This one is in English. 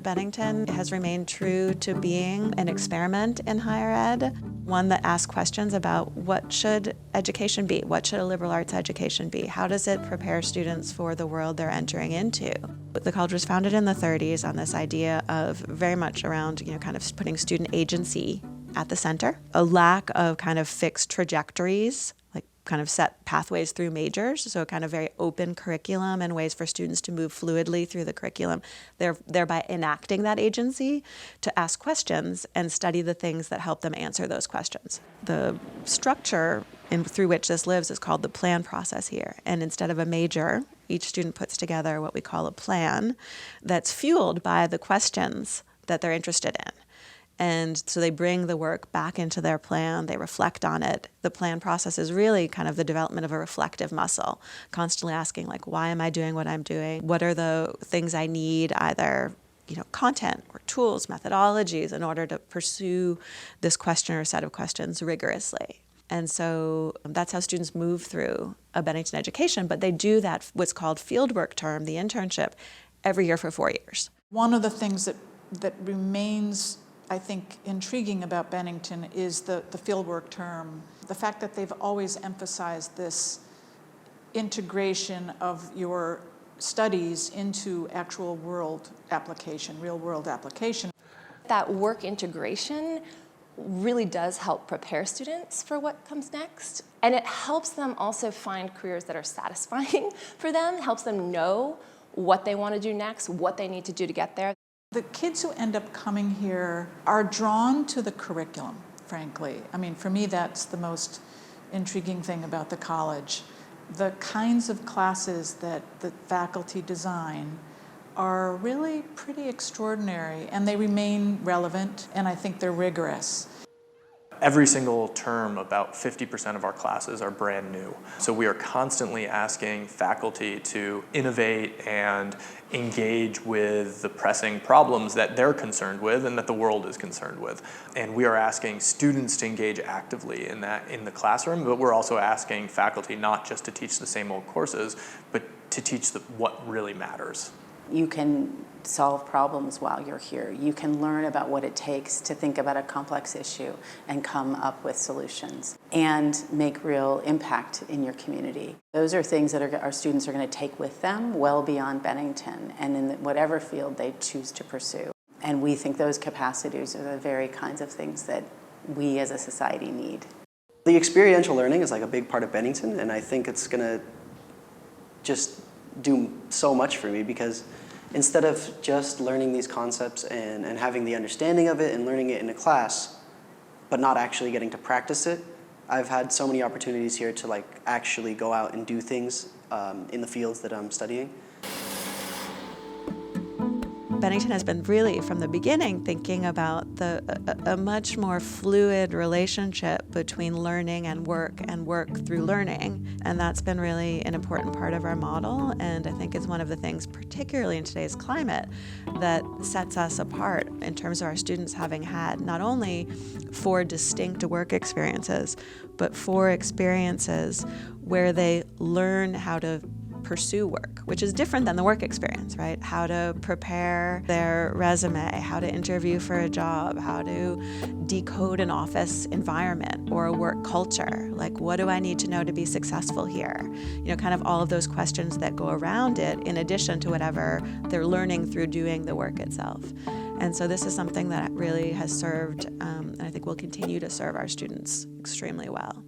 Bennington has remained true to being an experiment in higher ed, one that asks questions about what should education be? What should a liberal arts education be? How does it prepare students for the world they're entering into? The college was founded in the 30s on this idea of very much around, kind of putting student agency at the center, a lack of kind of fixed trajectories, like kind of set pathways through majors, so a kind of very open curriculum and ways for students to move fluidly through the curriculum, thereby enacting that agency to ask questions and study the things that help them answer those questions. The structure through which this lives is called the plan process here, and instead of a major, each student puts together what we call a plan that's fueled by the questions that they're interested in. And so they bring the work back into their plan, they reflect on it. The plan process is really kind of the development of a reflective muscle, constantly asking, like, why am I doing what I'm doing? What are the things I need, either content or tools, methodologies, in order to pursue this question or set of questions rigorously? And so that's how students move through a Bennington education, but they do that, what's called fieldwork term, the internship, every year for 4 years. One of the things that remains, I think, intriguing about Bennington is the fieldwork term. The fact that they've always emphasized this integration of your studies into actual world application, real world application. That work integration really does help prepare students for what comes next. And it helps them also find careers that are satisfying for them, helps them know what they want to do next, what they need to do to get there. The kids who end up coming here are drawn to the curriculum, frankly. I mean, for me, that's the most intriguing thing about the college. The kinds of classes that the faculty design are really pretty extraordinary, and they remain relevant, and I think they're rigorous. Every single term, about 50% of our classes are brand new. So we are constantly asking faculty to innovate and engage with the pressing problems that they're concerned with and that the world is concerned with. And we are asking students to engage actively in the classroom, but we're also asking faculty not just to teach the same old courses, but to teach what really matters. You can solve problems while you're here. You can learn about what it takes to think about a complex issue and come up with solutions and make real impact in your community. Those are things that our students are going to take with them well beyond Bennington and in whatever field they choose to pursue. And we think those capacities are the very kinds of things that we as a society need. The experiential learning is like a big part of Bennington, and I think it's going to just do so much for me, because instead of just learning these concepts and having the understanding of it and learning it in a class, but not actually getting to practice it, I've had so many opportunities here to actually go out and do things in the fields that I'm studying. Bennington has been really, from the beginning, thinking about a much more fluid relationship between learning and work through learning. And that's been really an important part of our model, and I think is one of the things, particularly in today's climate, that sets us apart in terms of our students having had not only 4 distinct work experiences, but 4 experiences where they learn how to pursue work, which is different than the work experience, right? How to prepare their resume, how to interview for a job, how to decode an office environment or a work culture. Like, what do I need to know to be successful here? Kind of all of those questions that go around it, in addition to whatever they're learning through doing the work itself. And so this is something that really has served, and I think will continue to serve our students extremely well.